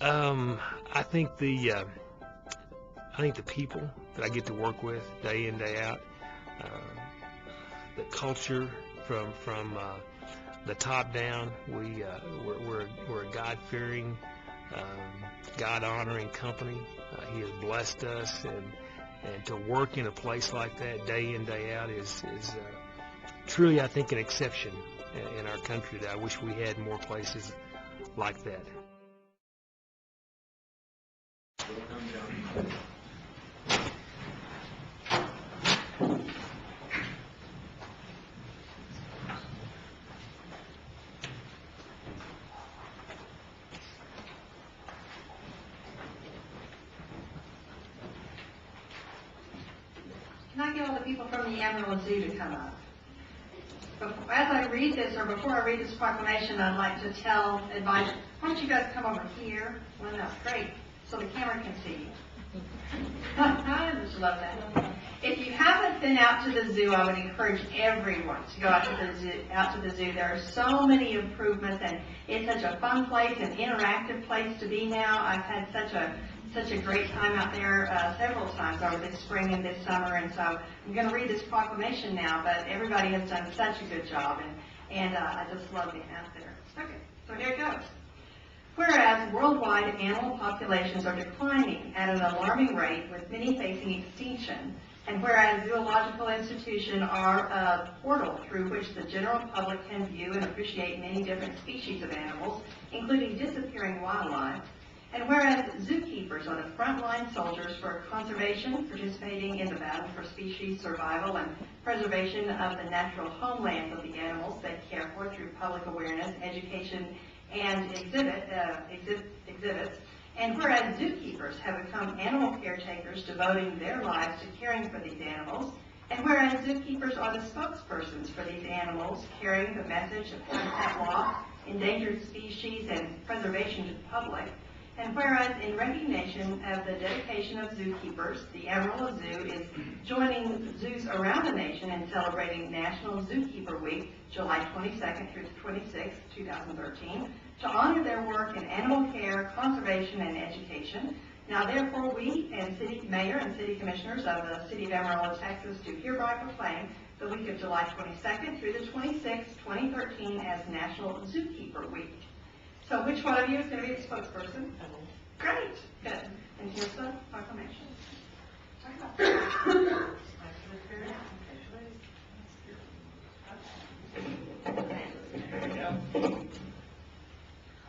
I think the people that I get to work with day in, day out, the culture from the top down. We're a God-fearing, God-honoring company. He has blessed us, and to work in a place like that day in, day out is truly, I think, an exception in our country. That I wish we had more places like that. Can I get all the people from the Amarillo Zoo to come up? As I read this, or before I read this proclamation, I'd like to advise, why don't you guys come over here? Well, no, great, so the camera can see you. I just love that. If you haven't been out to the zoo, I would encourage everyone to go out to the zoo. There are so many improvements, and it's such a fun place, an interactive place to be now. I've had such a great time out there several times over this spring and this summer, and so I'm going to read this proclamation now, but everybody has done such a good job, and I just love being out there. Okay, so here it goes. Whereas worldwide animal populations are declining at an alarming rate, with many facing extinction, and whereas zoological institutions are a portal through which the general public can view and appreciate many different species of animals, including disappearing wildlife, and whereas zookeepers are the frontline soldiers for conservation, participating in the battle for species survival and preservation of the natural homelands of the animals they care for through public awareness, education, and exhibits, and whereas zookeepers have become animal caretakers, devoting their lives to caring for these animals, and whereas zookeepers are the spokespersons for these animals, carrying the message of habitat law, endangered species, and preservation to the public, and whereas in recognition of the dedication of zookeepers, the Amarillo Zoo is joining zoos around the nation in celebrating National Zookeeper Week, July 22nd through the 26th, 2013, to honor their work in animal care, conservation, and education. Now therefore we and City Mayor and City Commissioners of the City of Amarillo, Texas, do hereby proclaim the week of July 22nd through the 26th, 2013 as National Zookeeper Week. So which one of you is going to be the spokesperson? Great. Good. And here's the proclamation.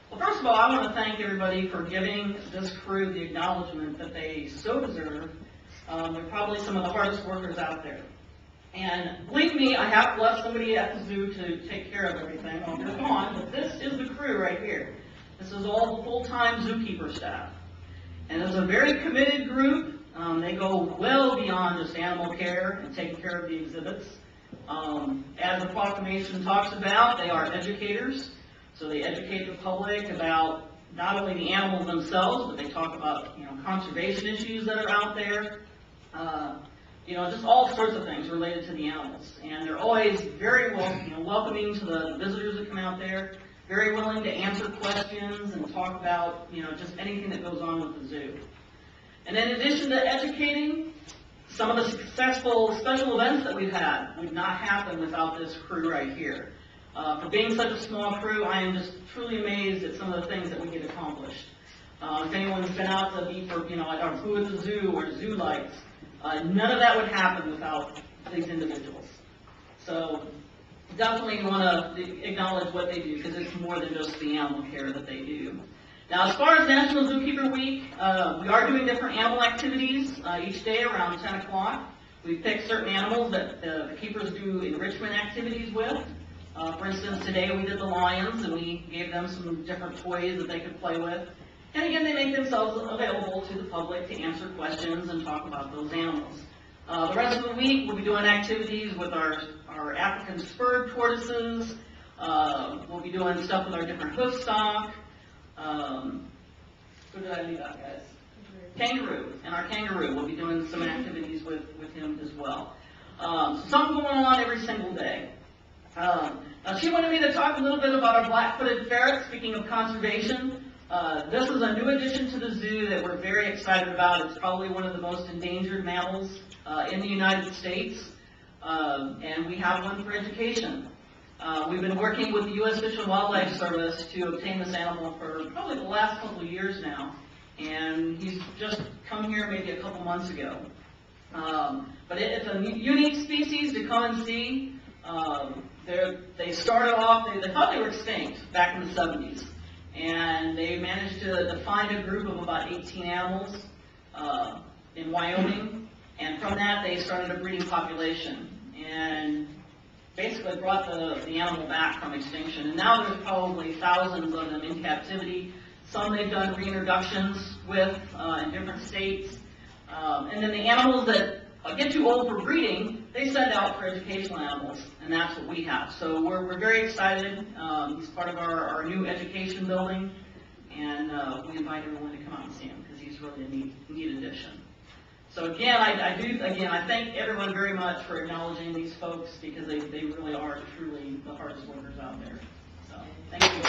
Well, first of all, I want to thank everybody for giving this crew the acknowledgement that they so deserve. They're probably some of the hardest workers out there. And believe me, I have left somebody at the zoo to take care of everything while they're gone, but this is the crew right here. This is all the full-time zookeeper staff. And it's a very committed group. They go well beyond just animal care and taking care of the exhibits. As the proclamation talks about, they are educators. So they educate the public about not only the animals themselves, but they talk about, conservation issues that are out there. Just all sorts of things related to the animals. And they're always very welcoming to the visitors that come out there, very willing to answer questions and talk about, just anything that goes on with the zoo. And in addition to educating, some of the successful special events that we've had would not happen without this crew right here. For being such a small crew, I am just truly amazed at some of the things that we get accomplished. If anyone's been out to be for, our Who at the Zoo or Zoo Lights, none of that would happen without these individuals. So definitely want to acknowledge what they do, because it's more than just the animal care that they do. Now, as far as National Zookeeper Week, we are doing different animal activities each day around 10 o'clock. We pick certain animals that the keepers do enrichment activities with. For instance, today we did the lions, and we gave them some different toys that they could play with. And again, they make themselves available to the public to answer questions and talk about those animals. The rest of the week, we'll be doing activities with our African spurred tortoises. We'll be doing stuff with our different hoof stock. Who did I leave out, guys? Kangaroo. And our kangaroo, we'll be doing some activities with him as well. So something going on every single day. Now, she wanted me to talk a little bit about our black-footed ferret. Speaking of conservation, This is a new addition to the zoo that we're very excited about. It's probably one of the most endangered mammals in the United States, and we have one for education. We've been working with the U.S. Fish and Wildlife Service to obtain this animal for probably the last couple of years now, and he's just come here maybe a couple months ago. But it's a unique species to come and see. They started off, they thought they were extinct back in the 70s. And they managed to find a group of about 18 animals in Wyoming. And from that, they started a breeding population. And basically brought the animal back from extinction. And now there's probably thousands of them in captivity. Some they've done reintroductions with in different states. And then the animals that get too old for breeding, they send out for educational animals, and that's what we have. So we're very excited. He's part of our new education building, and we invite everyone to come out and see him because he's really a neat addition. So again, I thank everyone very much for acknowledging these folks because they really are truly the hardest workers out there. So thank you.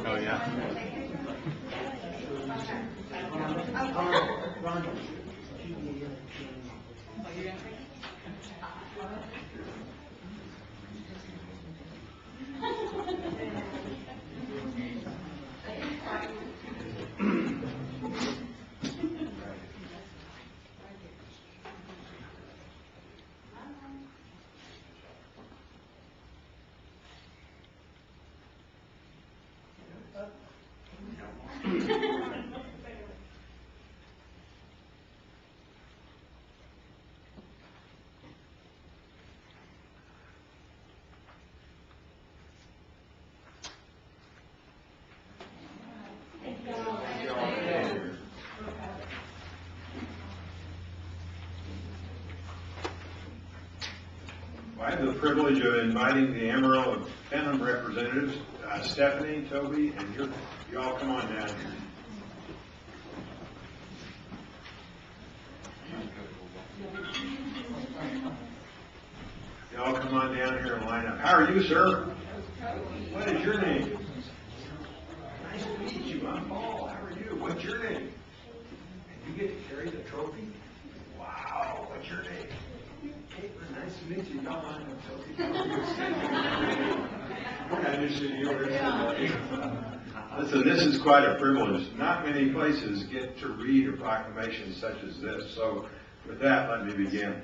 Oh, yeah. I have the privilege of inviting the Amarillo Venom representatives, Stephanie, Toby, and you all come on down here. You all come on down here and line up. How are you, sir? What is your name? Nice to meet you. I'm Paul. How are you? What's your name? And you get to carry the trophy? Wow. What's your name? Caitlin, nice to meet you. Y'all line up, Toby. Listen, this is quite a privilege. Not many places get to read a proclamation such as this. So with that, let me begin.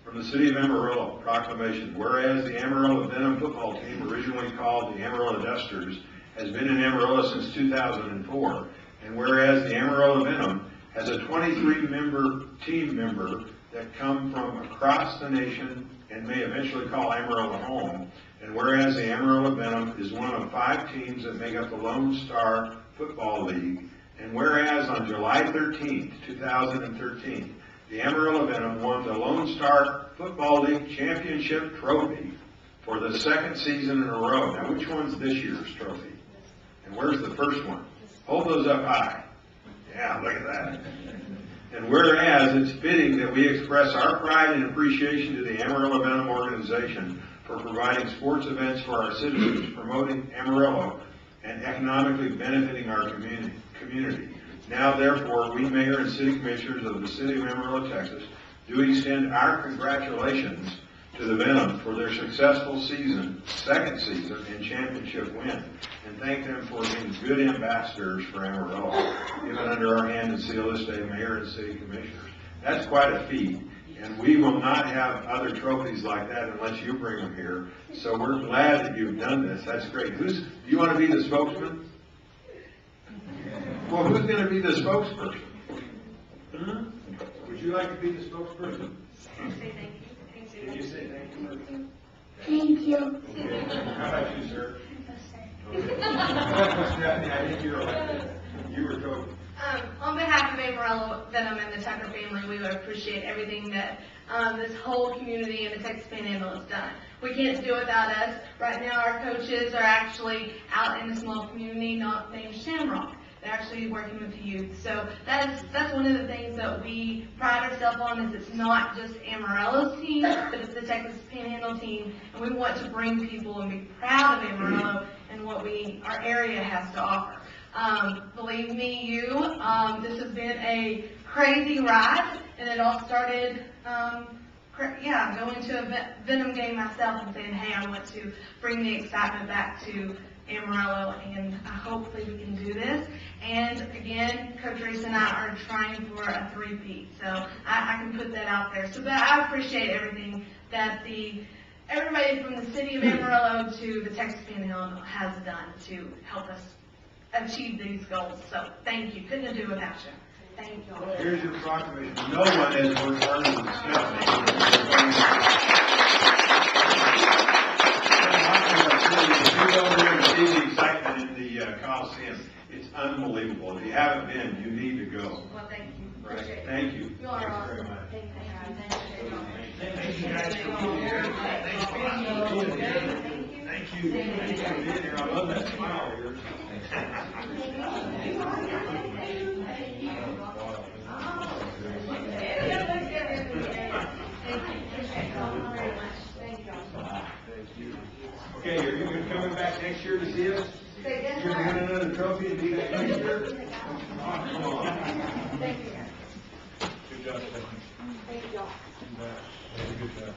From the City of Amarillo, proclamation. Whereas the Amarillo Venom football team, originally called the Amarillo Dusters, has been in Amarillo since 2004. And whereas the Amarillo Venom has a 23-member team member that come from across the nation and may eventually call Amarillo home. And whereas the Amarillo Venom is one of 5 teams that make up the Lone Star Football League. And whereas on July 13th, 2013, the Amarillo Venom won the Lone Star Football League Championship Trophy for the 2nd season in a row. Now, which one's this year's trophy? And where's the first one? Hold those up high. Yeah, look at that. And whereas it's fitting that we express our pride and appreciation to the Amarillo Venom organization for providing sports events for our citizens, promoting Amarillo, and economically benefiting our community. Now, therefore, we mayor and city commissioners of the city of Amarillo, Texas, do extend our congratulations to the Venom for their successful season, 2nd season, and championship win, and thank them for being good ambassadors for Amarillo, given under our hand and seal this day, mayor and city commissioners. That's quite a feat, and we will not have other trophies like that unless you bring them here. So we're glad that you've done this. That's great. Do you want to be the spokesman? Well, who's going to be the spokesperson? Would you like to be the spokesperson? Say thank you. Can you say thank you? Thank you. Okay. How about you, sir? Okay. Stephanie, I think you're elected. You were Toby. On behalf of Amarillo, Venom, and the Tucker family, we would appreciate everything that this whole community and the Texas Panhandle has done. We can't do it without us. Right now, our coaches are actually out in a small community not named Shamrock. They're actually working with the youth. So that's one of the things that we pride ourselves on, is it's not just Amarillo's team, but it's the Texas Panhandle team, and we want to bring people and be proud of Amarillo and what our area has to offer. Believe me, this has been a crazy ride, and it all started, going to a Venom game myself and saying, hey, I want to bring the excitement back to Amarillo, and hopefully we can do this. And again, Coach Reese and I are trying for a three-peat, so I can put that out there. So I appreciate everything that everybody from the city of Amarillo to the Texas Panhandle has done to help us achieve these goals. So thank you. Couldn't do it without you. Thank you. Here's your proclamation. No one has worked harder than You go over there and see the excitement in the Coliseum. It's unbelievable. If you haven't been, you need to go. Well, thank you. Right. Appreciate it. Thank you. You all are Thanks very awesome. much. Thank you. Thank you guys for being here. Thanks for being here. Thank you. Thanks for being here. I love that smile of yours. Okay, are you coming back next year to see us? You're going to win another trophy and be that next year? Come on. Thank you. Good job, Stephanie. Thank you all. Good job.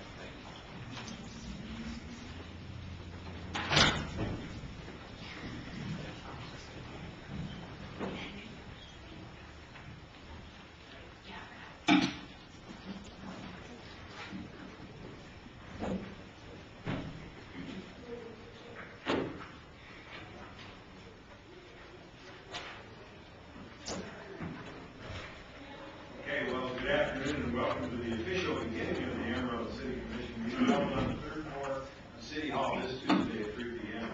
Okay, well, good afternoon and welcome to the official beginning of the Amarillo City Commission meeting held on the third floor of City Hall this Tuesday at 3 p.m.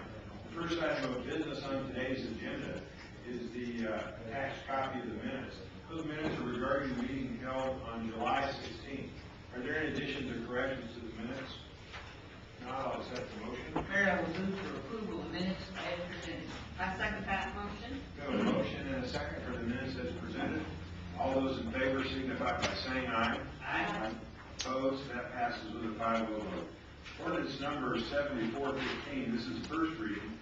The first item of business on today's agenda is the attached copy of the minutes. Those minutes are regarding the meeting held on July 16th. Are there any additions or corrections to the minutes? If not, I'll accept the motion. Mayor, I will move for approval of minutes as presented. I second that motion. We have a motion and a second for the minutes as presented. All those in favor signify by saying aye. Aye. Opposed? That passes with a 5-0 vote. Ordinance number 7415, this is first reading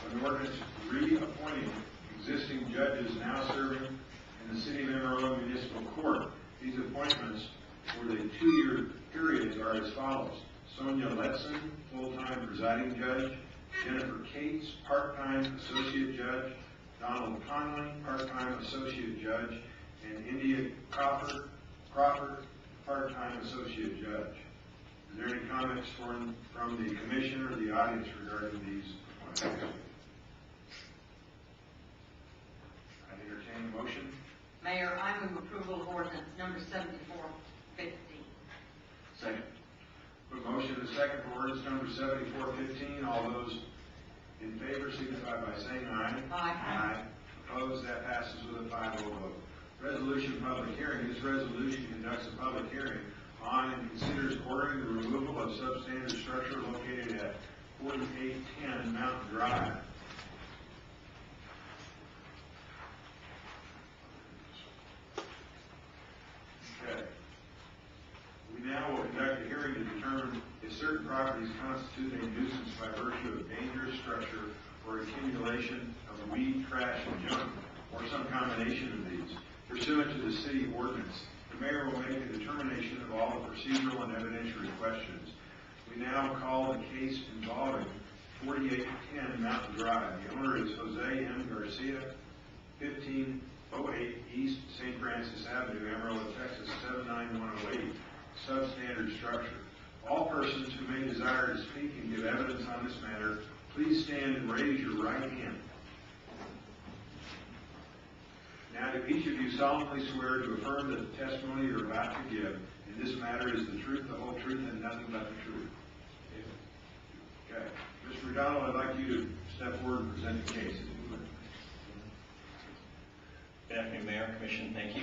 of an ordinance reappointing existing judges now serving in the City of Amarillo Municipal Court. These appointments for the 2-year periods are as follows. Sonia Letson, full-time presiding judge. Jennifer Cates, part-time associate judge. Donald Conley, part-time associate judge. And India Crawford, part-time associate judge. Is there any comments from the commission or the audience regarding these appointments? I entertain a motion. Mayor, I move approval of ordinance number 7415. Second. A motion and a second for ordinance number 7415. All those in favor signify by saying aye. Aye. Opposed? That passes with a 5-0 vote. Resolution public hearing. This resolution conducts a public hearing on and considers ordering the removal of substandard structure located at 4810 Mountain Drive. Okay. We now will conduct a hearing to determine if certain properties constitute a nuisance by virtue of dangerous structure or accumulation of weed, trash, and junk, or some combination of these. Pursuant to the city ordinance, the mayor will make a determination of all the procedural and evidentiary questions. We now call the case involving 4810 Mountain Drive. The owner is Jose M. Garcia, 1508 East St. Francis Avenue, Amarillo, Texas, 79108, substandard structure. All persons who may desire to speak and give evidence on this matter, please stand and raise your right hand. Now, do each of you solemnly swear to affirm that the testimony you're about to give in this matter is the truth, the whole truth, and nothing but the truth? Okay. Mr. McDonald, I'd like you to step forward and present the case. Good afternoon, Mayor, Commission, thank you.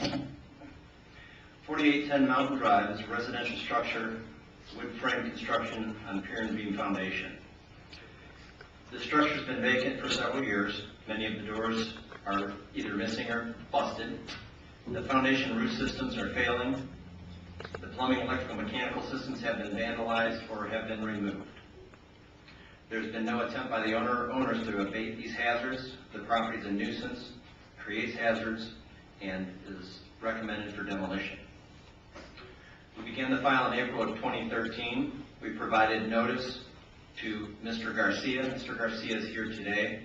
4810 Mountain Drive is a residential structure, wood frame construction on pier and beam foundation. The structure's been vacant for several years. Many of the doors are either missing or busted. The foundation roof systems are failing. The plumbing, electrical, mechanical systems have been vandalized or have been removed. There's been no attempt by the owners to abate these hazards. The property is a nuisance, creates hazards, and is recommended for demolition. We began the file in April of 2013. We provided notice to Mr. Garcia. Mr. Garcia is here today.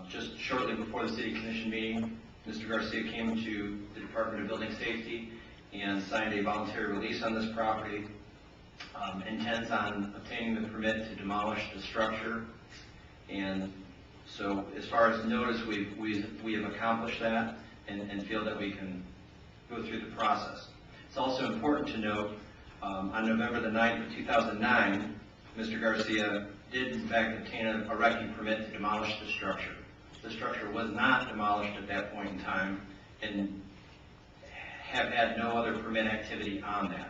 Just shortly before the City Commission meeting, Mr. Garcia came to the Department of Building Safety and signed a voluntary release on this property. Intends on obtaining the permit to demolish the structure. And so as far as notice, we have accomplished that and feel that we can go through the process. It's also important to note, on November the 9th of 2009, Mr. Garcia did in fact obtain a wrecking permit to demolish the structure. The structure was not demolished at that point in time and have had no other permit activity on that.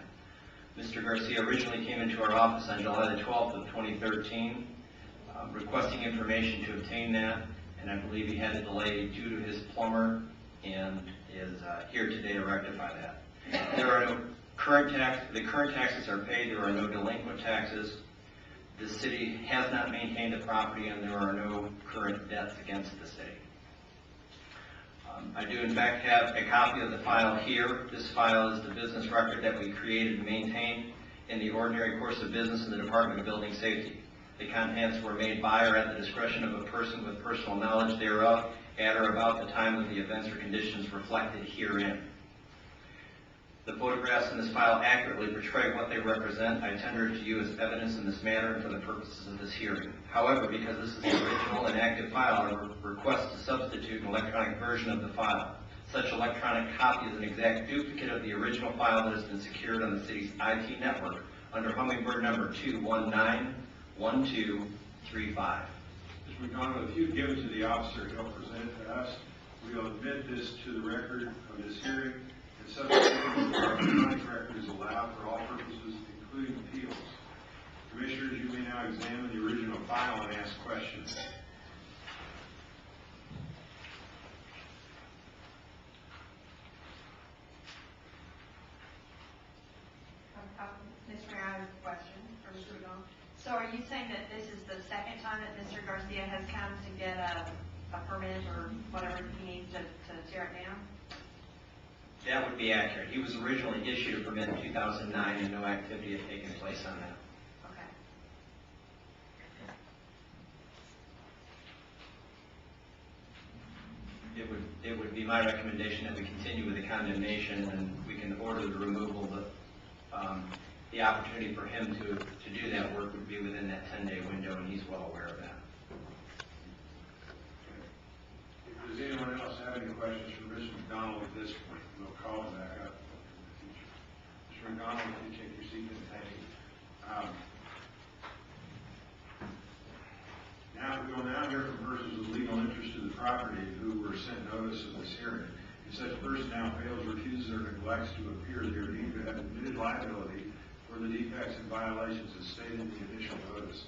Mr. Garcia originally came into our office on July the 12th of 2013, requesting information to obtain that, and I believe he had a delay due to his plumber and is here today to rectify that. There are no current the current taxes are paid, there are no delinquent taxes. The city has not maintained the property and there are no current debts against the city. I do in fact have a copy of the file here. This file is the business record that we created and maintained in the ordinary course of business in the Department of Building Safety. The contents were made by or at the discretion of a person with personal knowledge thereof at or about the time of the events or conditions reflected herein. The photographs in this file accurately portray what they represent. I tender it to you as evidence in this matter and for the purposes of this hearing. However, because this is the original and active file, I request to substitute an electronic version of the file. Such electronic copy is an exact duplicate of the original file that has been secured on the city's IT network under Hummingbird number 2191235. Mr. McDonald, if you give it to the officer, he'll present it to us. We'll admit this to the record of this hearing. Substituting the electronic record is allowed for all purposes, including appeals. Commissioners, you may now examine the original file and ask questions. Mr. Mayor, I have a question for Mr. McDonald. So are you saying that this is the second time that Mr. Garcia has come to get a permit or whatever he needs to tear it down? That would be accurate. He was originally issued a permit in 2009 and no activity had taken place on that. Okay. It would be my recommendation that we continue with the condemnation and we can order the removal, but the opportunity for him to do that work would be within that 10-day window and he's well aware of that. Does anyone else have any questions for Mr. McDonald at this point? We'll call him back up. Mr. McDonald, if you take your seat, and thank you. Now we will hear from persons with legal interest to the property who were sent notice of this hearing. If such person now fails, refuses, or neglects to appear, they are deemed to have admitted liability for the defects and violations as stated in the initial notice.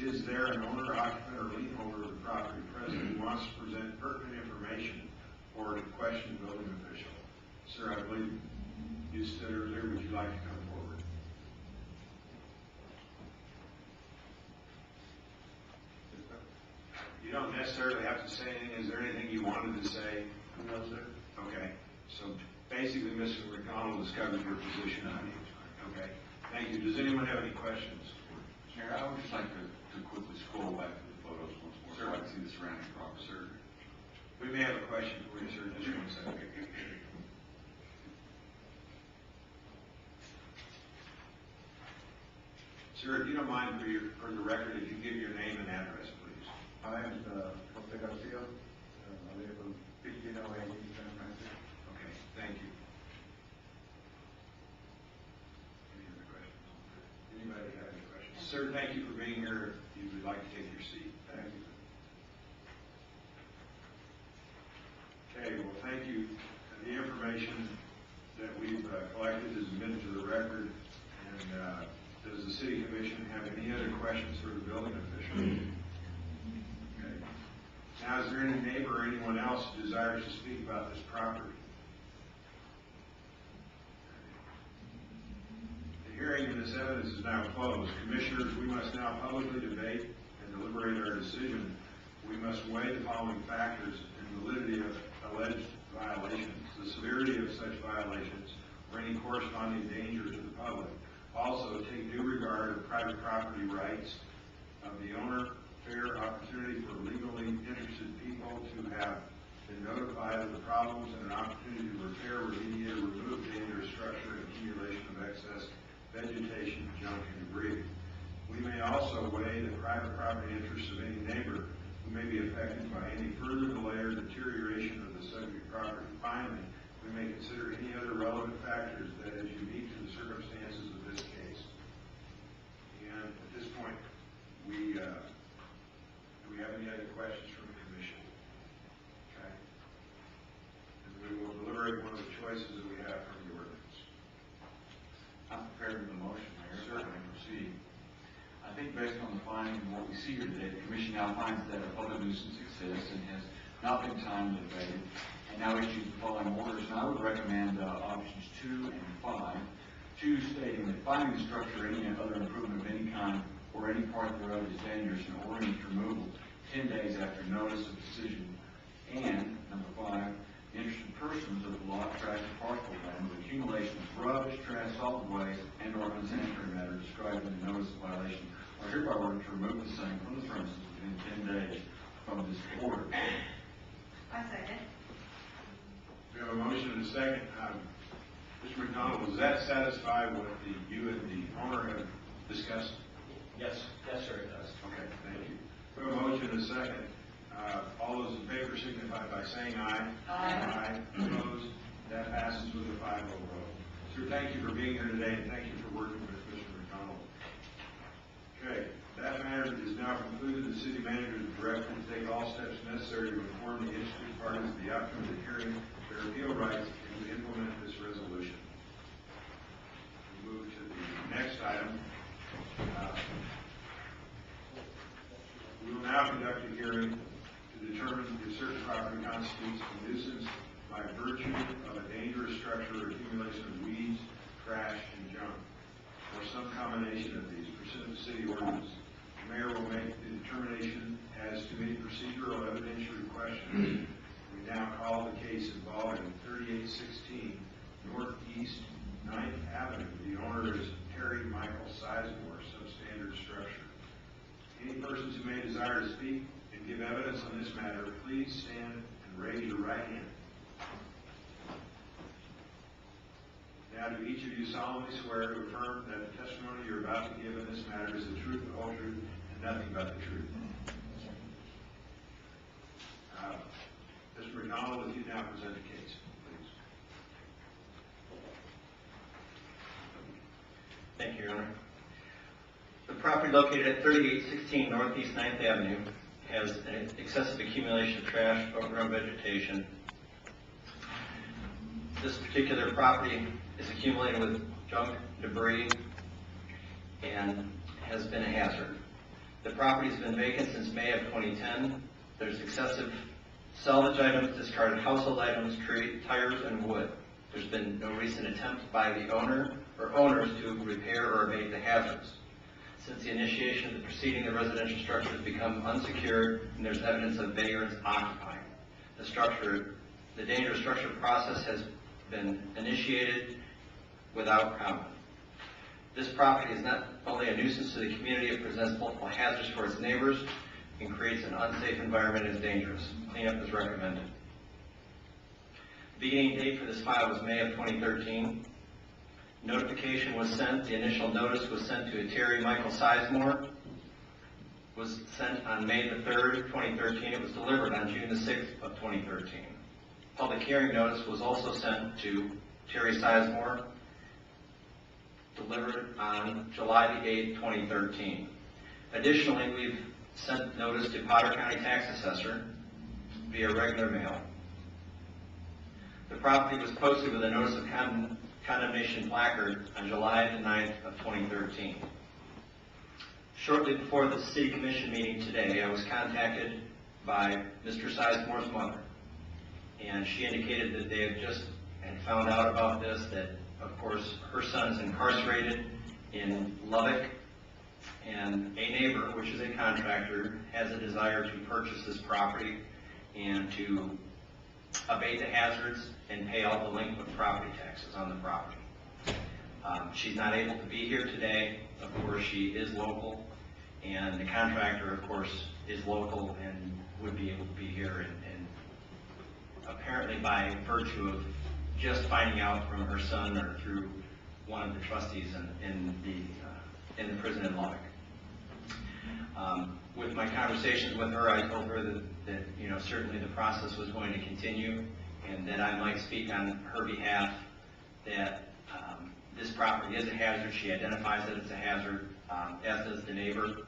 Is there an owner, occupant, or lien holder of the property present who wants to present pertinent information or to question the building official? Sir, I believe you stood earlier. Would you like to come forward? You don't necessarily have to say anything. Is there anything you wanted to say? No, sir. Okay. So basically, Mr. McDonald has covered your position on it. Okay. Thank you. Does anyone have any questions? Mayor, I would just like to quickly scroll back to the photos once more so I can see the surrounding property. Sir, we may have a question for you, sir. Just 1 second. Sir, if you don't mind for the record, if you give your name and address, please. I am Jose Garcia. I live in 1508 San Francisco. Okay, thank you. Any other questions? Anybody have any questions? Sir, thank you for being here. If you would like to take your seat. Thank you. Okay, well, thank you. The information that we've collected is admitted to the record. And does the City Commission have any other questions for the building official? Okay. Now, is there any neighbor or anyone else who desires to speak about this property? The hearing of this evidence is now closed. Commissioners, we must now publicly debate and deliberate our decision. We must weigh the following factors in validity of alleged violations, the severity of such violations, or any corresponding danger to the public. Also, take due regard of private property rights of the owner, fair opportunity for legally interested people to have been notified of the problems, and an opportunity to repair, remediate, or remove dangerous structure and accumulation of excess vegetation, junk, and debris. We may also weigh the private property interests of any neighbor who may be affected by any further delay or deterioration of the subject property. Finally, we may consider any other relevant factors that is unique to the circumstances of this case. And at this point, do we have any other questions from the Commission? Okay. And we will deliberate one of the choices that we have from the ordinance. I'm prepared with the motion, Mayor, so I can proceed. I think based on the finding and what we see here today, the Commission now finds that a public nuisance exists and has not been timely abated, and now issues the following orders. And I would recommend options 2 and 5. 2 stating that finding the structure or any other improvement of any kind or any part thereof is dangerous and ordering its removal 10 days after notice of decision. And number 5, the interested persons of the lot, tract, or parcel of land with accumulation of rubbish, trash, solid waste, and/or unsanitary matter described in the notice of violation are hereby ordered to remove the same from the premises within 10 days from this order. I second. We have a motion and a second. Mr. McDonald, does that satisfy what you and the owner have discussed? Yes, sir, it does. Okay, thank you. We have a motion and a second. All those in favor signify by saying aye. Aye. Opposed? That passes with a 5-0 vote. Sir, thank you for being here today, and thank you for working with Mr. McDonald. Okay, that matter is now concluded. The city manager is directed to take all steps necessary to inform the interested parties of the outcome of the hearing, their appeal rights, and to implement this resolution. We move to the next item. We will now conduct a hearing to determine if certain property constitutes a nuisance by virtue of a dangerous structure or accumulation of weeds, trash, and junk, or some combination of these pursuant to city ordinance. The mayor will make the determination as to any procedural evidentiary questions. We now call the case involving 3816 Northeast 9th Avenue. The owner is Terry Michael Sizemore, substandard structure. Any persons who may desire to speak and give evidence on this matter, please stand and raise your right hand. Now, do each of you solemnly swear to affirm that the testimony you're about to give in this matter is the truth, the whole truth, and nothing but the truth? Mr. McDonald, if you now present the case, please. Thank you, Your Honor. The property located at 3816 Northeast 9th Avenue has an excessive accumulation of trash, overgrown vegetation. This particular property is accumulated with junk, debris, and has been a hazard. The property has been vacant since May of 2010. There's excessive salvage items, discarded household items, tires, and wood. There's been no recent attempt by the owner or owners to repair or abate the hazards. Since the initiation of the proceeding, the residential structure has become unsecured, and there's evidence of vagrants occupying the structure. The dangerous structure process has been initiated without comment. This property is not only a nuisance to the community, it presents multiple hazards for its neighbors and creates an unsafe environment and is dangerous. Cleanup is recommended. The beginning date for this file was May of 2013. Notification was sent. The initial notice was sent to Terry Michael Sizemore. Was sent on May the 3rd, 2013. It was delivered on June the 6th of 2013. Public hearing notice was also sent to Terry Sizemore, delivered on July the 8th, 2013. Additionally, we've sent notice to Potter County Tax Assessor via regular mail. The property was posted with a notice of condemnation placard on July the 9th of 2013. Shortly before the City Commission meeting today, I was contacted by Mr. Sizemore's mother, and she indicated that they had just found out about this, that of course her son is incarcerated in Lubbock, and a neighbor, which is a contractor, has a desire to purchase this property and to abate the hazards and pay all delinquent property taxes on the property. She's not able to be here today. Of course, she is local, and the contractor, of course, is local and would be able to be here. And apparently, by virtue of just finding out from her son or through one of the trustees in the prison in Lubbock. With my conversations with her, I told her that you know, certainly the process was going to continue, and that I might speak on her behalf, that this property is a hazard. She identifies that it's a hazard, as does the neighbor,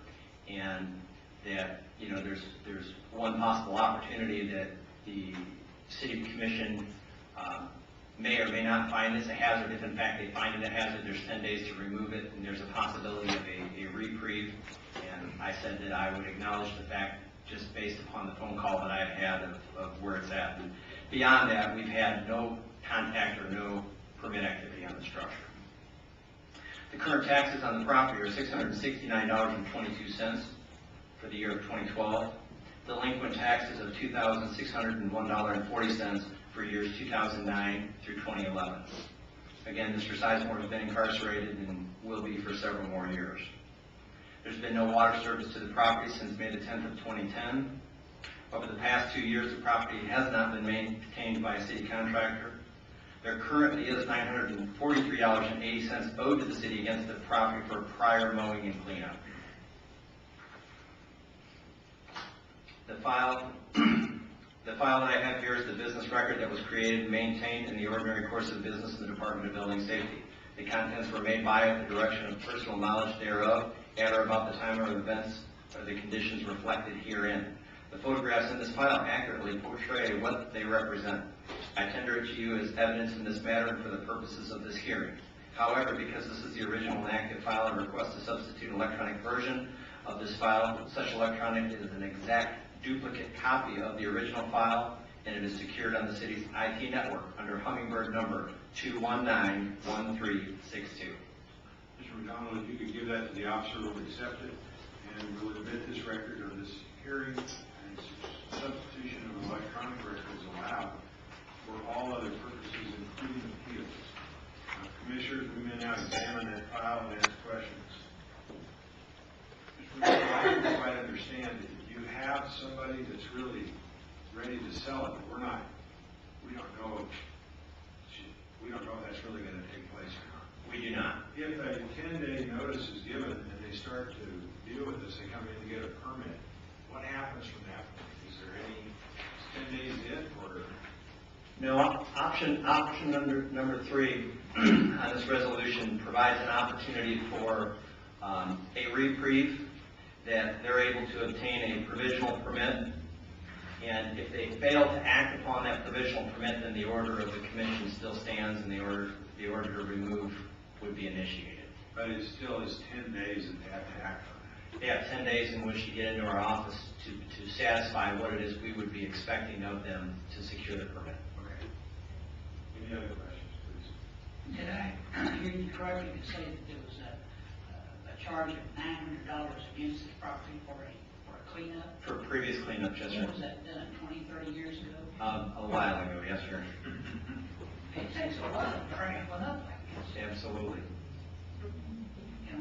and that, you know, there's one possible opportunity that the City Commission may or may not find this a hazard. If in fact they find it a hazard, there's 10 days to remove it, and there's a possibility of a reprieve. And I said that I would acknowledge the fact, just based upon the phone call that I've had of where it's at. And beyond that, we've had no contact or no permit activity on the structure. The current taxes on the property are $669.22 for the year of 2012. Delinquent taxes of $2,601.40 for years 2009 through 2011. Again, Mr. Sizemore has been incarcerated and will be for several more years. There's been no water service to the property since May the 10th of 2010. Over the past 2 years, the property has not been maintained by a city contractor. There currently is $943.80 owed to the city against the property for prior mowing and cleanup. The file that I have here is the business record that was created and maintained in the ordinary course of business in the Department of Building Safety. The contents were made by at the direction of personal knowledge thereof, at or about the time of events or the conditions reflected herein. The photographs in this file accurately portray what they represent. I tender it to you as evidence in this matter and for the purposes of this hearing. However, because this is the original and active file, I request to substitute an electronic version of this file. Such electronic is an exact duplicate copy of the original file, and it is secured on the city's IT network under Hummingbird number 2191362. Mr. McDonald, if you could give that to the officer, we'll accept it, and we'll admit this record of this hearing, and substitution of electronic record is allowed for all other purposes, including appeals. Commissioners, we may now examine that file and ask questions. Mr. McDonald, I don't quite understand it. You have somebody that's really ready to sell it, but we don't know if that's really going to take place or not. We do not. If a 10-day notice is given and they start to deal with this, they come in to get a permit, what happens from that point? Is there any 10 days in, or? No, option number 3 on this resolution provides an opportunity for a reprieve, that they're able to obtain a provisional permit, and if they fail to act upon that provisional permit, then the order of the commission still stands, and the order to remove would be initiated. But it still is 10 days that they have to act on that. They have 10 days in which to get into our office to satisfy what it is we would be expecting of them to secure the permit. Okay. Any other questions, please? Did I hear you correctly to say that there was a charge of $900 against this property for a cleanup? For previous cleanup, yes, sir. Was that done 20, 30 years ago? A while ago, yes, sir. It takes a while to crank one up like this. Absolutely. And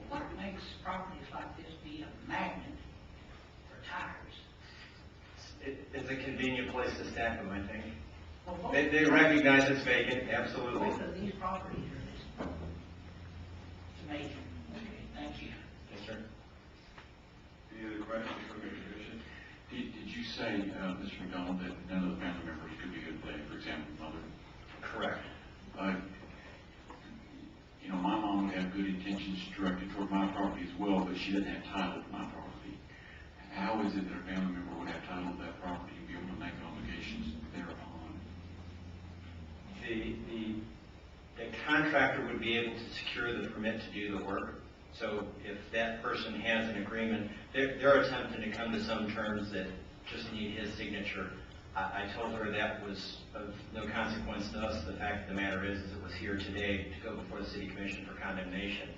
what makes properties like this be a magnet for tires? It's a convenient place to stack them, I think. Well, They recognize it's vacant, absolutely. both of these properties are this. It's amazing. Okay, thank you. Yes, sir. Any other questions from the commission? Did you say, Mr. McDonald, that none of the family members could be here today, for example, mother? Correct. You know, my mom would have good intentions directed toward my property as well, but she doesn't have title to my property. How is it that a family member would have title to that property and be able to make obligations thereupon? The contractor would be able to secure the permit to do the work. So if that person has an agreement, they're attempting to come to some terms that just need his signature. I told her that was of no consequence to us. The fact of the matter is it was here today to go before the city commission for condemnation.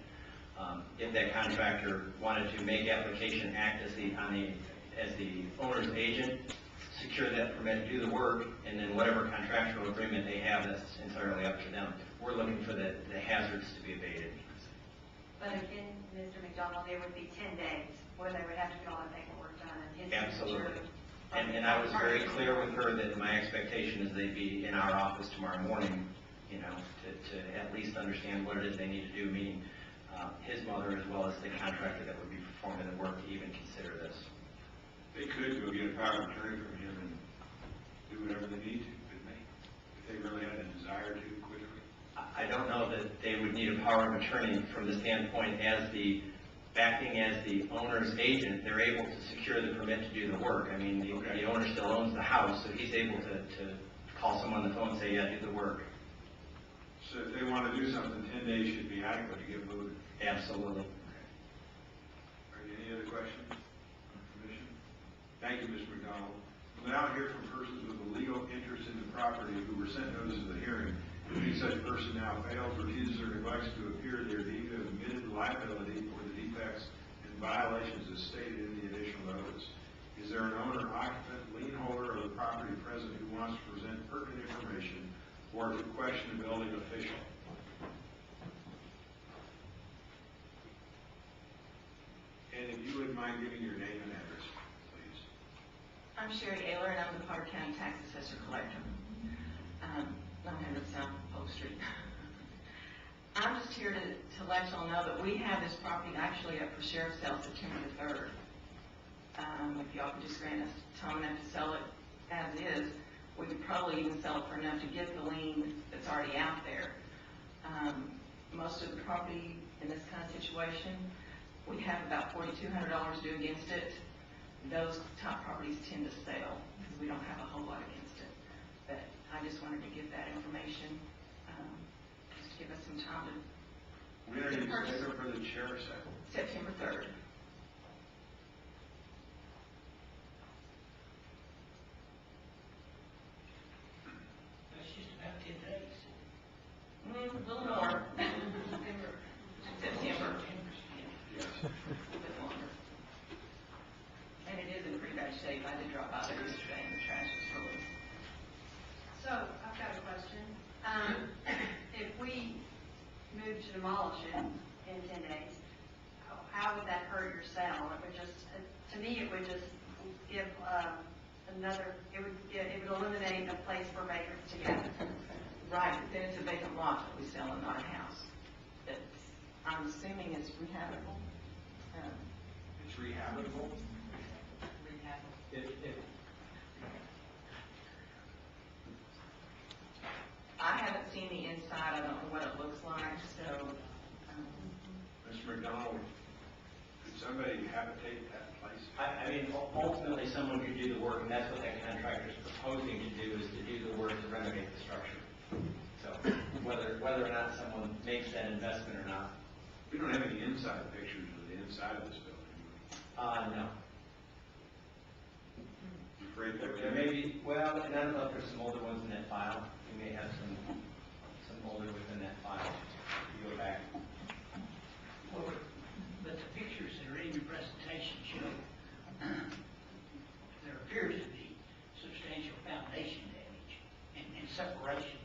If that contractor wanted to make application, act as the owner's agent, secure that permit, do the work, and then whatever contractual agreement they have, that's entirely up to them. We're looking for the hazards to be abated. But again, Mr. McDonald, there would be 10 days where they would have to get all the paperwork done and his Absolutely. signature. And I was very clear with her that my expectation is they'd be in our office tomorrow morning, to at least understand what it is they need to do, meaning his mother as well as the contractor that would be performing the work to even consider this. They could go get a power of attorney from him and do whatever they need to, couldn't they? If they really had a desire to quickly. I don't know that they would need a power of attorney from the standpoint acting as the owner's agent. They're able to secure the permit to do the work. I mean, the owner still owns the house, so he's able to call someone on the phone and say, yeah, do the work. So if they want to do something, 10 days should be adequate to get moving. Absolutely. Are there any other questions from the commission? Thank you, Mr. McDonald. We'll now hear from persons with a legal interest in the property who were sent notice of the hearing. If any such person now fails, refuses, or neglects to appear, they are deemed to have admitted liability for the defects and violations as stated in the initial notice. Is there an owner, occupant, lien holder of the property present who wants to present pertinent information or to question a building official? And if you wouldn't mind giving your name and address, please. I'm Sherry Ayler, and I'm the Potter County Tax Assessor Collector. 900 South Polk Street. I'm just here to let y'all know that we have this property actually up for sheriff's sale September the 3rd. If y'all could just grant us time enough to sell it as is, we could probably even sell it for enough to get the lien that's already out there. Most of the property in this kind of situation, we have about $4,200 due against it. Those top properties tend to sell because we don't have a whole lot against it. But I just wanted to give that information, just to give us some time to When are you scheduled for the sheriff's sale? September 3rd. That's just about 10 days. A little more. September. Yes. A bit longer. And it is in pretty bad shape. I did drop by there yesterday and the trash was full. So, I've got a question. If we move to demolish it in 10 days, how would that hurt your sale? It would just, to me, it would just give it would eliminate a place for vagrants to gather. Right, but then it's a vacant lot that we sell and not a house. It's, I'm assuming it's rehabitable. It's rehabitable? I haven't seen the inside, I don't know what it looks like, so, Mr. McDonald, could somebody habitate that place? I mean, ultimately, someone could do the work, and that's what that contractor is proposing to do, is to do the work to renovate the structure. So, whether or not someone makes that investment or not. We don't have any inside pictures of the inside of this building, do we? No. You afraid that There may be, well, and I don't know if there's some older ones in that file. We may have some older within that file. You go back. Well, but the pictures that are in your presentation show there appears to be substantial foundation damage and separation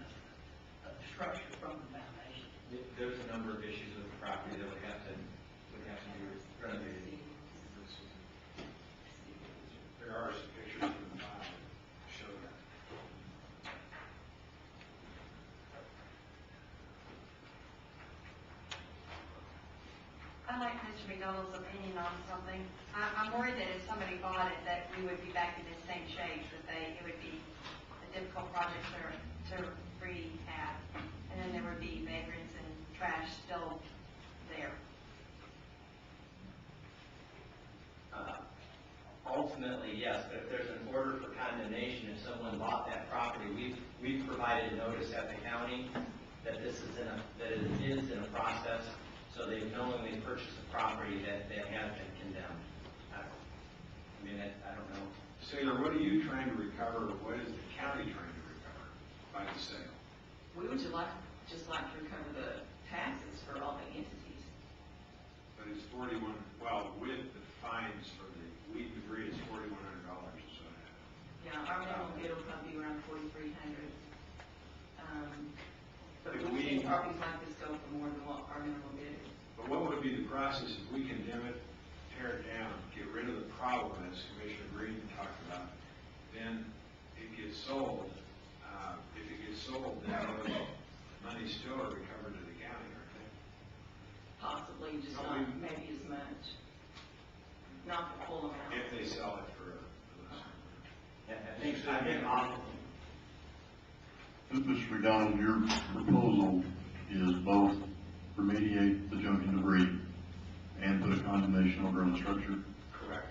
of the structure from the foundation. There's a number of issues with the property that would have to be renovated. there are some pictures in the file that show that. I'd like Mr. McDonald's opinion on something. I'm worried that if somebody bought it, that we would be back in the same shape, that it would be a difficult project to rehab. And then there would be vagrants and trash still there. Ultimately, yes, but if there's an order for condemnation, if someone bought that property, we've provided notice at the county that this is that it is in a process, so they've knowingly purchased a property that has been condemned. I don't know. Sailor, what are you trying to recover, or what is the county trying to recover by the sale? We would just like to recover the taxes for all the entities. But it's 41, well, with the fines for the weed debris, it's $4,100 or so. Yeah, our minimum bid will probably be around 4,300. But we've seen properties like this go for more than what our minimum bid is. But what would be the process if we condemn it, tear it down, get rid of the problem, as Commissioner Green talked about, then it gets sold. If it gets sold, then those monies still are recovered to the county, aren't they? Possibly, just not maybe as much. Not the full amount. If they sell it for less. I think Mr. McDonald, your proposal is both remediate the junk and debris and put a condemnation order on the structure? Correct.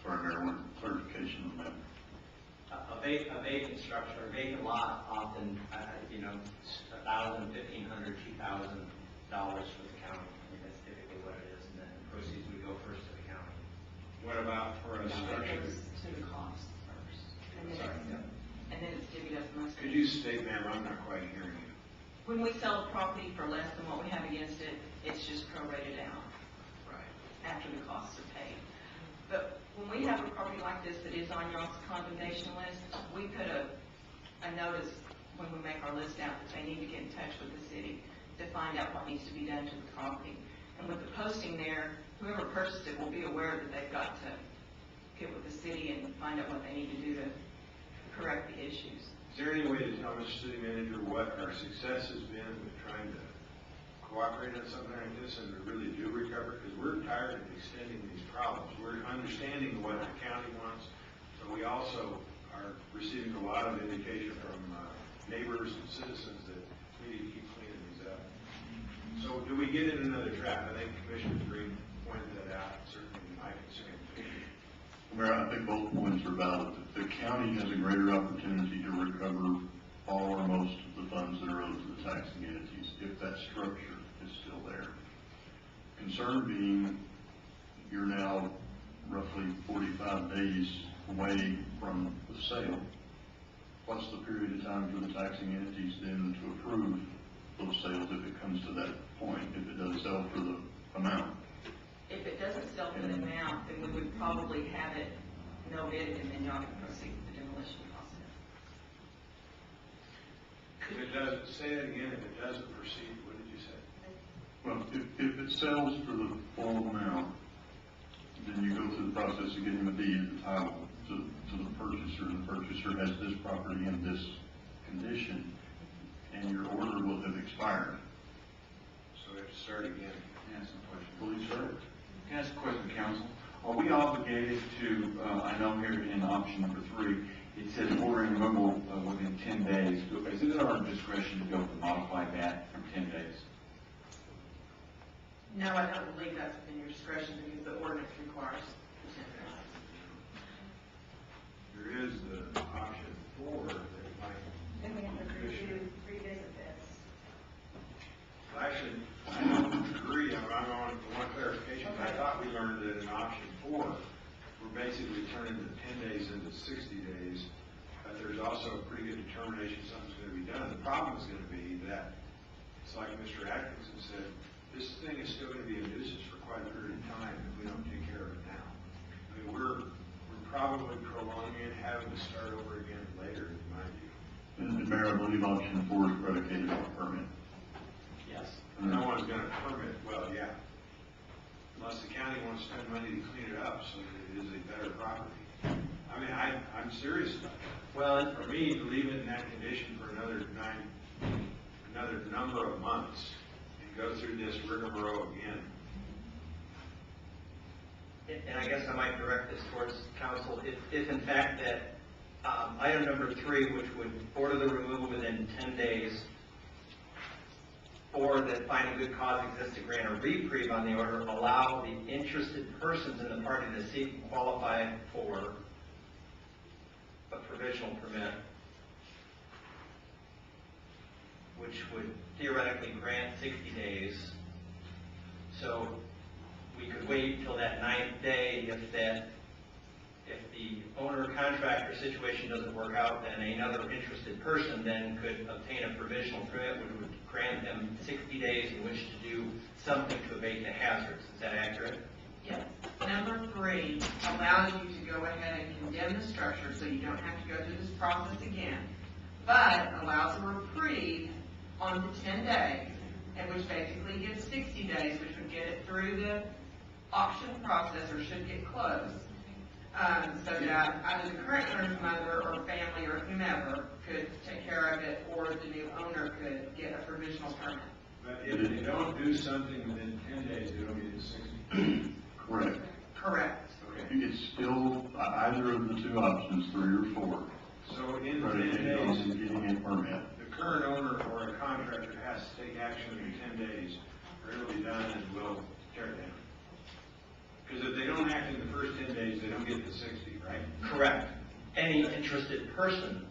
Sorry, Mayor, I want clarification on that. A vacant structure, a vacant lot, often, $1,000, $1,500, $2,000 for the county. I mean, that's typically what it is, and then the proceeds would go first to the county. What about for a structure? To the cost first. And then it's divvied up amongst. Could you state, ma'am, I'm not quite hearing you. When we sell a property for less than what we have against it, it's just prorated out Right. after the costs are paid. But when we have a property like this that is on y'all's condemnation list, we put a notice when we make our list out that they need to get in touch with the city to find out what needs to be done to the property. And with the posting there, whoever purchased it will be aware that they've got to get with the city and find out what they need to do to correct the issues. Is there any way to tell Mr. City Manager what our success has been with trying to cooperate on something like this and to really do recover? Because we're tired of extending these problems. We're understanding what the county wants, but we also are receiving a lot of indication from neighbors and citizens that we need to keep cleaning these up. So do we get in another trap? I think Commissioner Green pointed that out, certainly my concern. Mayor, I think both points are valid. The county has a greater opportunity to recover all or most of the funds that are owed to the taxing entities if that structure is still there. Concern being, you're now roughly 45 days away from the sale. What's the period of time for the taxing entities then to approve those sales if it comes to that point, if it does sell for the amount? If it doesn't sell for the amount, then we would probably have it no bid and then y'all can proceed with the demolition process. If it doesn't, say it again, if it doesn't proceed, what did you say? Well, if it sells for the full amount, then you go through the process of getting the deed, the title to the purchaser. The purchaser has this property in this condition, and your order will have expired. So we have to start again. Can I ask a question? Please, sir. Can I ask a question, counsel? Are we obligated to, I know here in option number 3, it says ordering removal within 10 days. Is it at our discretion to go to modify that from 10 days? No, I don't believe that's within your discretion because the ordinance requires 10 days. There is the option 4 that might. Then we have to revisit this. Well, actually, I don't agree. I'm on one clarification. I thought we learned that in option 4, we're basically turning the 10 days into 60 days. But there's also a pretty good determination something's going to be done. The problem is going to be that it's like Mr. Atkinson said, this thing is still going to be a nuisance for quite a period of time if we don't take care of it now. I mean, we're probably prolonging it, having to start over again later, in my view. And Mayor, I believe option 4 is predicated on a permit. Yes. No one's going to permit, well, yeah. Unless the county wants to spend money to clean it up so that it is a better property. I mean, I'm serious about that. Well, For me, to leave it in that condition for another number of months and go through this rigmarole again. and I guess I might direct this towards council, if in fact that item number 3, which would order the removal within 10 days, or that finding good cause exists to grant a reprieve on the order, allow the interested persons in the party to seek and qualify for a provisional permit, which would theoretically grant 60 days. So we could wait until that 9th day if the owner-contractor situation doesn't work out, then another interested person then could obtain a provisional permit, which would grant them 60 days in which to do something to abate the hazards. Is that accurate? Yes. Number 3 allows you to go ahead and condemn the structure so you don't have to go through this process again, but allows a reprieve on the 10 days, and which basically gives 60 days, which would get it through the auction process or should get closed. So that either the current owner's mother or family or whomever could take care of it, or the new owner could get a provisional permit. But if they don't do something within 10 days, they don't get the 60. Correct. Correct. Okay. It's still either of the two options, 3 or 4. So in 10 Predicated on days, getting a permit. the current owner or a contractor has to take action in 10 days, or it'll be done and we'll tear it down. Because if they don't act in the first 10 days, they don't get the 60, right? Correct. Any interested person.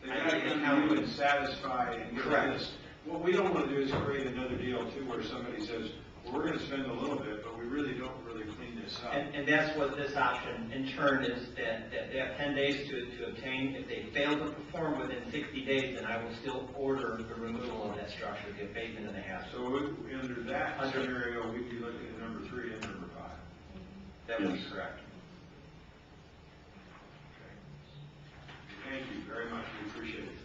They gotta come to you and satisfy and get Correct. this. What we don't want to do is create another deal too, where somebody says, well, we're gonna spend a little bit, but we really don't clean this up. And that's what this option in turn is, that they have 10 days to obtain. If they fail to perform within 60 days, then I will still order the removal of that structure, the abatement of the hazard. So under that scenario, we'd be looking at number 3 and number 5. That would be Yes. correct. Okay. Thank you very much, we appreciate it.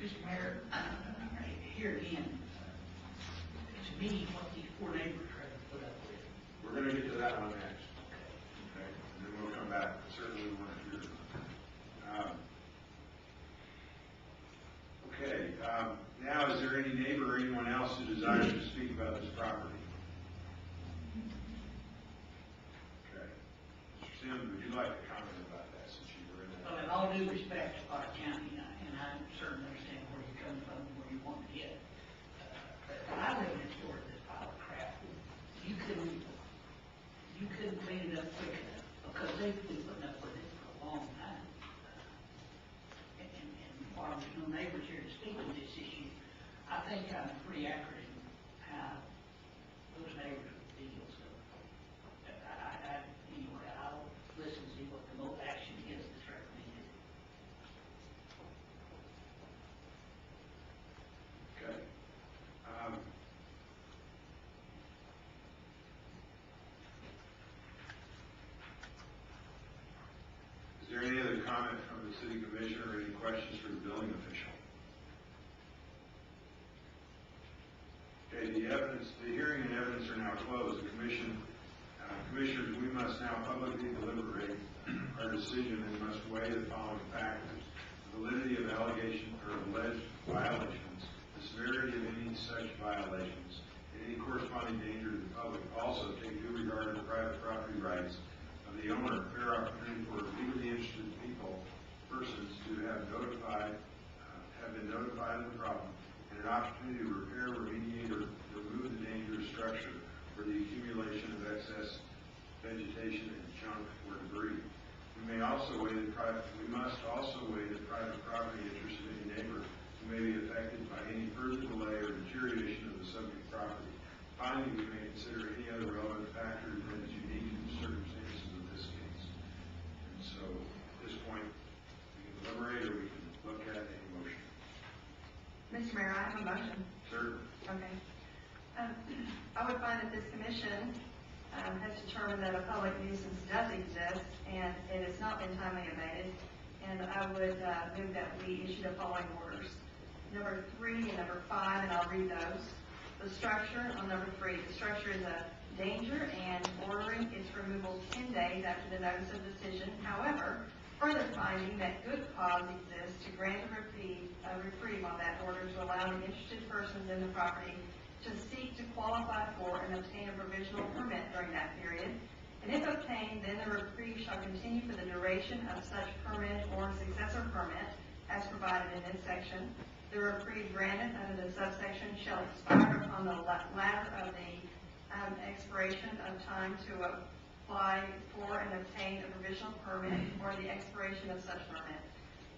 Mr. Mayor, here again, to me, what these poor neighbors are having to put up with. We're gonna get to that one next. Okay, and then we'll come back, certainly we want to hear. Okay, now is there any neighbor or anyone else who desires to speak about this property? Okay. Mr. Sims, would you like to comment about that since you were in Well, that? in all due respect to Potter County, and I certainly understand where you're coming from and where you want to get. But I live next door to this pile of crap. You couldn't clean it up quick enough, because they've been putting up with it for a long time. And while there's no neighbors here to speak to this issue, I think I'm pretty accurate in how those neighbors would feel. So, anyway, I'll listen to see what the most action is that's recommended. Okay. Is there any other comment from the city commissioner or any questions for the building official? Okay, the hearing and evidence are now closed. The commissioners, we must now publicly deliberate our decision and must weigh the following factors: the validity of allegation or alleged violations, the severity of any such violations, and any corresponding danger to the public. Also, take due regard to the private property rights of the owner, fair opportunity for legally interested persons to have been notified of the problem, and an opportunity to repair, remediate, or remove the dangerous structure for the accumulation of excess vegetation and junk or debris. We must also weigh the private property interest of any neighbor who may be affected by any further delay or deterioration of the subject property. Finally, we may consider any other relevant factor that is unique to the circumstances of this case. And so, at this point, we can deliberate or we can look at a motion. Mr. Mayor, I have a motion. Sir? Okay. I would find that this commission has determined that a public nuisance does exist and it has not been timely abated, and I would move that we issue the following orders. Number 3 and number 5, and I'll read those. The structure, on number 3, the structure is a danger and ordering its removal 10 days after the notice of decision. However, further finding that good cause exists to grant a reprieve on that order to allow the interested persons in the property to seek to qualify for and obtain a provisional permit during that period. And if obtained, then the reprieve shall continue for the duration of such permit or successor permit, as provided in this section. The reprieve granted under the subsection shall expire upon the latter of the expiration of time to apply for and obtain a provisional permit or the expiration of such permit.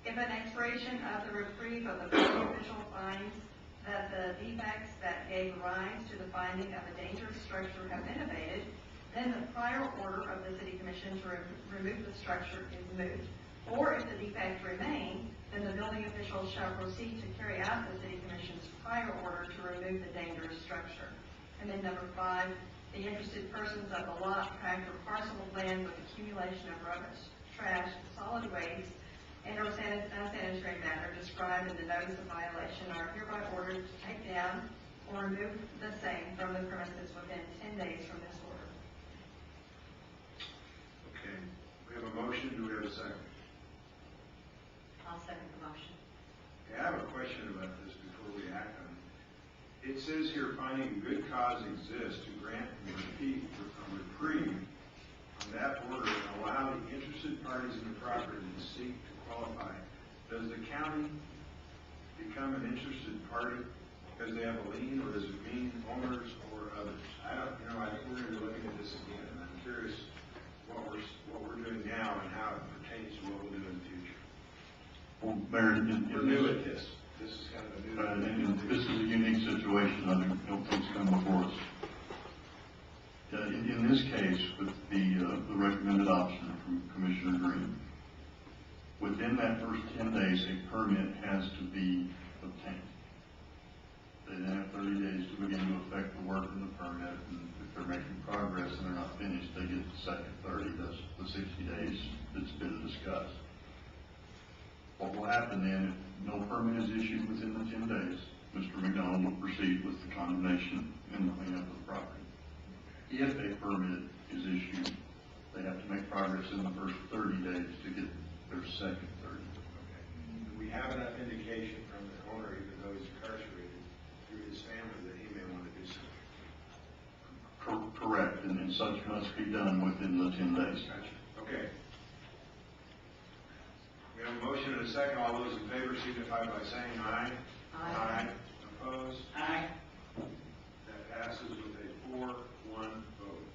If an expiration of the reprieve of the building official finds that the defects that gave rise to the finding of a dangerous structure have been abated, then the prior order of the City Commission to remove the structure is moot. Or if the defects remain, then the building official shall proceed to carry out the City Commission's prior order to remove the dangerous structure. And then number 5, the interested persons of the lot, tract, or parcel of land with accumulation of rubbish, trash, solid waste, and or unsanitary matter described in the notice of violation are hereby ordered to take down or remove the same from the premises within 10 days from this order. Okay, we have a motion, do we have a second? I'll second the motion. Okay, I have a question about this before we act on it. It says here, finding good cause exists to grant a reprieve on that order and allow the interested parties in the property to seek to qualify. Does the county become an interested party because they have a lien, or does it mean owners or others? I don't, I think we're going to be looking at this again, and I'm curious what we're doing now and how it pertains to what we'll do in the future. Well, Mayor, We're new at this. This is kind of a new. This is a unique situation. I don't think it's come before us. In this case, with the recommended option from Commissioner Green, within that first 10 days, a permit has to be obtained. They then have 30 days to begin to effect the work in the permit, and if they're making progress and they're not finished, they get the second 30, that's the 60 days that's been discussed. What will happen then, if no permit is issued within the 10 days, Mr. McDonald will proceed with the condemnation and the cleanup of the property. If a permit is issued, they have to make progress in the first 30 days to get their second 30. Okay. Do we have enough indication from the owner, even though he's incarcerated, through his family, that he may want to do something? Correct, and such must be done within the 10 days. Gotcha. Okay. We have a motion and a second. All those in favor signify by saying aye. Aye. Opposed? Aye. That passes with a 4-1 vote.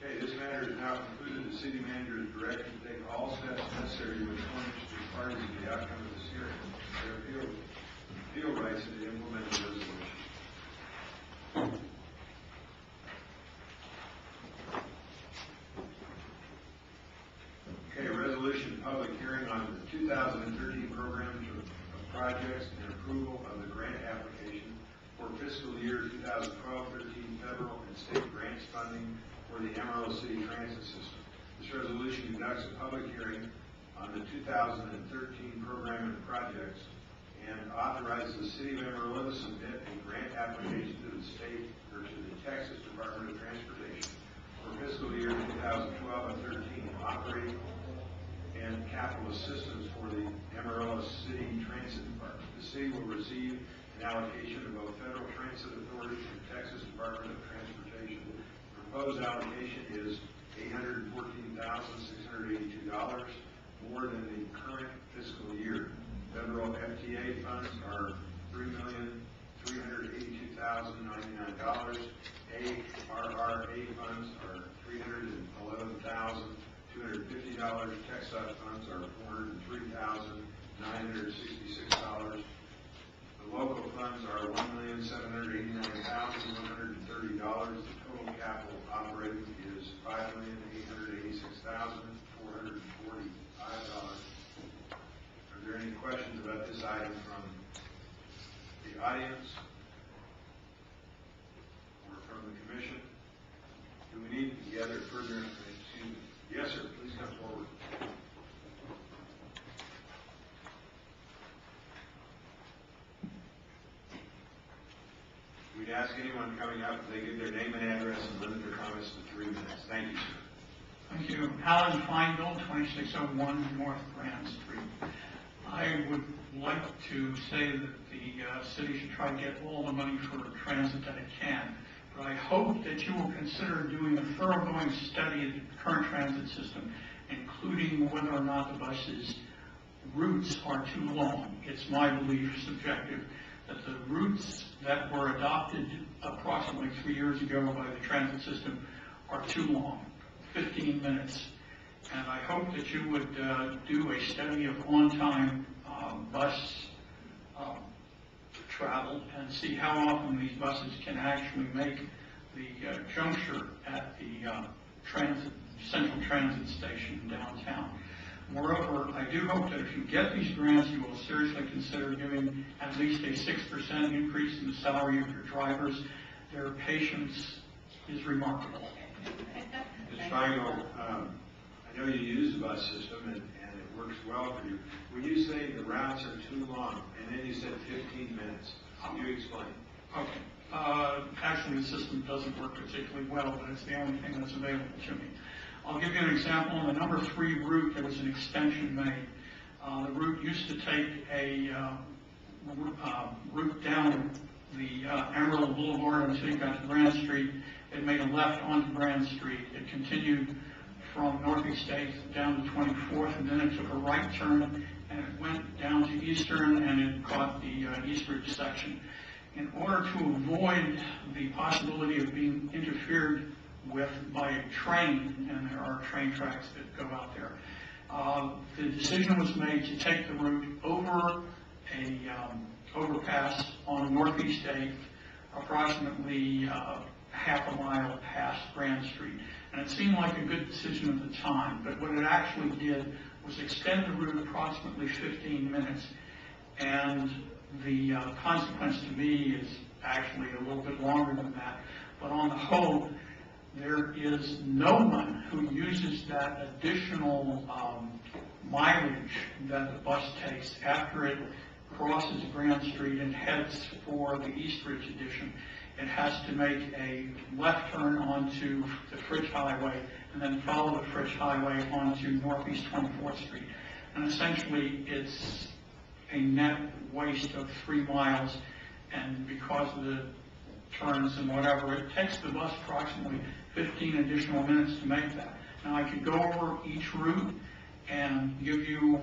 Okay, this matter is now concluded. The city manager is directed to take all steps necessary to inform interested parties of the outcome of this hearing, their appeal rights, and to implement the resolution. Okay, resolution public hearing on the 2013 program of projects and approval of the grant application for fiscal year 2012-13 federal and state grants funding for the Amarillo City Transit System. This resolution conducts a public hearing on the 2013 program and projects and authorizes the City of Amarillo to submit a grant application to the state or to the Texas Department of Transportation for fiscal year 2012 and 13 operating and capital assistance for the Amarillo City Transit Department. The city will receive an allocation of both Federal Transit Authority and Texas Department of Transportation. The proposed allocation is $814,682, more than the current fiscal year. Federal FTA funds are $3,382,099. ARRA funds are $311,250. TxDOT funds are $403,966. The local funds are $1,789,130. The total capital operating is $5,886,445. Are there any questions about this item from the audience or from the commission? Do we need to gather further information? Yes, sir. Please come forward. We'd ask anyone coming up if they give their name and address and limit their comments to 3 minutes. Thank you, sir. Thank you. Alan Feingold, 2601 North Grand Street. I would like to say that the city should try to get all the money for transit that it can. But I hope that you will consider doing a thoroughgoing study of the current transit system, including including whether or not the bus's routes are too long. It's my belief, subjective, that the routes that were adopted approximately 3 years ago by the transit system are too long, 15 minutes. And I hope that you would do a study of on-time bus travel and see how often these buses can actually make the juncture at the central transit station downtown. Moreover, I do hope that if you get these grants, you will seriously consider giving at least a 6% increase in the salary of your drivers. Their patience is remarkable. Mr. Feingold, I know you use the bus system and it works well for you. When you say the routes are too long, and then you said 15 minutes, can you explain? Okay. Actually, the system doesn't work particularly well, but it's the only thing that's available to me. I'll give you an example. On the number 3 route, there was an extension made. The route used to take a route down the Amarillo Boulevard until you got to Grand Street. It made a left onto Grand Street. It continued from Northeast 8th down to 24th, and then it took a right turn, and it went down to Eastern, and it caught the Eastridge section. In order to avoid the possibility of being interfered with by a train, and there are train tracks that go out there, the decision was made to take the route over a overpass on Northeast 8th, approximately half a mile past Grand Street. And it seemed like a good decision at the time, but what it actually did was extend the route approximately 15 minutes. And the consequence to me is actually a little bit longer than that. But on the whole, there is no one who uses that additional mileage that the bus takes after it crosses Grand Street and heads for the Eastridge edition. It has to make a left turn onto the Fridge Highway and then follow the Fridge Highway onto Northeast 24th Street. And essentially, it's a net waste of 3 miles, and because of the turns and whatever, it takes the bus approximately 15 additional minutes to make that. Now, I could go over each route and give you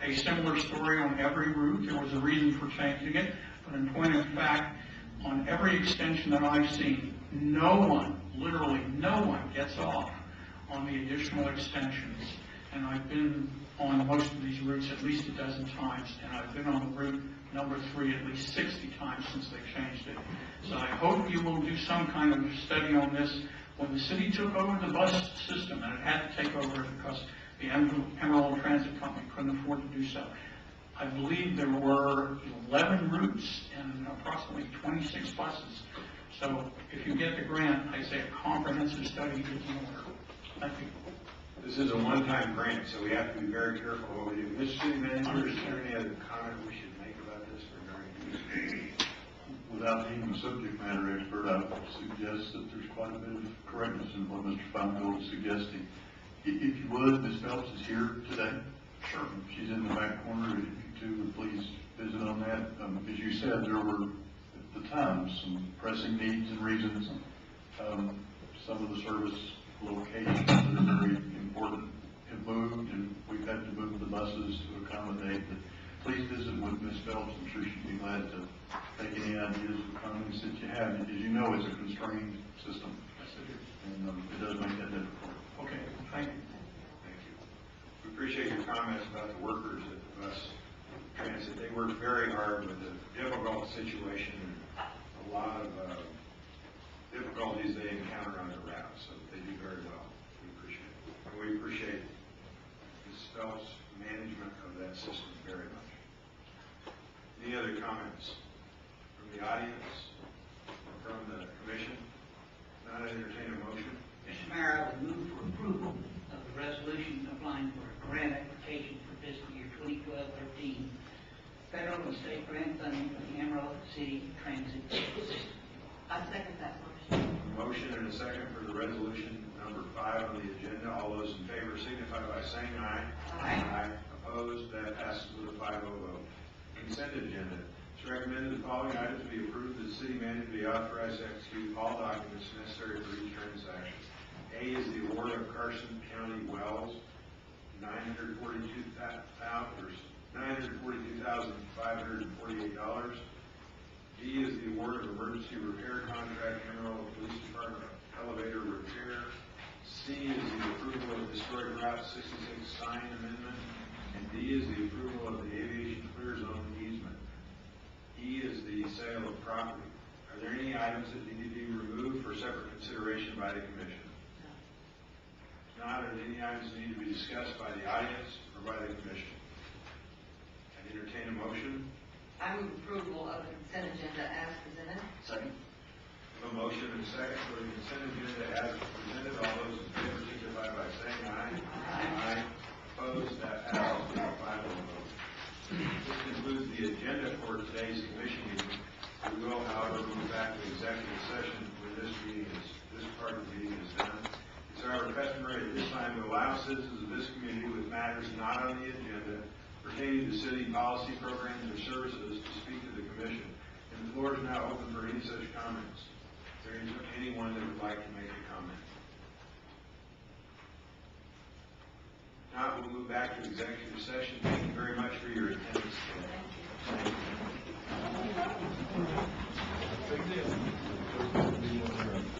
a similar story on every route. There was a reason for changing it, but in point of fact, on every extension that I've seen, no one, literally no one, gets off on the additional extensions. And I've been on most of these routes at least a dozen times, and I've been on route number 3 at least 60 times since they changed it. So I hope you will do some kind of study on this. When the city took over the bus system, and it had to take over it because the Amarillo Transit Company couldn't afford to do so, I believe there were 11 routes and approximately 26 buses. So if you get the grant, I say a comprehensive study is in order. Thank you. This is a one-time grant, so we have to be very careful what we do. Mr. City Manager, is there any other comment we should make about this regarding this? Without being a subject matter expert, I would suggest that there's quite a bit of correctness in what Mr. Feingold is suggesting. If you would, Ms. Phelps is here today. Sure. She's in the back corner. If you two would please visit on that. As you said, there were at the time some pressing needs and reasons. Some of the service locations that are very important have moved, and we've had to move the buses to accommodate. But please visit with Ms. Phelps. I'm sure she'd be glad to take any ideas or comments that you have. As you know, it's a constrained system. Yes, it is. And it does make that difficult. Okay, thank you. Thank you. We appreciate your comments about the workers at the bus transit. They work very hard with a difficult situation and a lot of difficulties they encounter on the route, so they do very well. We appreciate it. And we appreciate Ms. Phelps' management of that system very much. Any other comments from the audience or from the commission? Not entertain a motion. Mr. Mayor, I would move for approval of the resolution applying for a grant application for fiscal year 2012-13, federal and state grant funding for the Amarillo City Transit System. I second that motion. A motion and a second for the resolution number 5 on the agenda. All those in favor signify by saying aye. Aye. Opposed? That passes with a 5-0 vote. Consent agenda. It's recommended the following items be approved, that the city manager be authorized to execute all documents necessary for each transaction. A is the award of Carson County wells $942,548. D is the award of emergency repair contract, Amarillo Police Department elevator repair. C is the approval of historic Route 66 sign amendment. And D is the approval of the aviation clear zone easement. E is the sale of property. Are there any items that need to be removed for separate consideration by the commission? If not, are there any items that need to be discussed by the audience or by the commission? I entertain a motion. I move approval of the consent agenda as presented. Second? A motion and a second for the consent agenda as presented. All those in favor signify by saying aye. Aye. Opposed? That passes by a 5-0 vote. This concludes the agenda for today's commission meeting. We will, however, move back to executive session when this part of the meeting is done. It's however customary at this time to allow citizens of this community with matters not on the agenda pertaining to city policy, programs, or services to speak to the commission. And the floor is now open for any such comments. Is there anyone that would like to make a comment? If not, we'll move back to executive session. Thank you very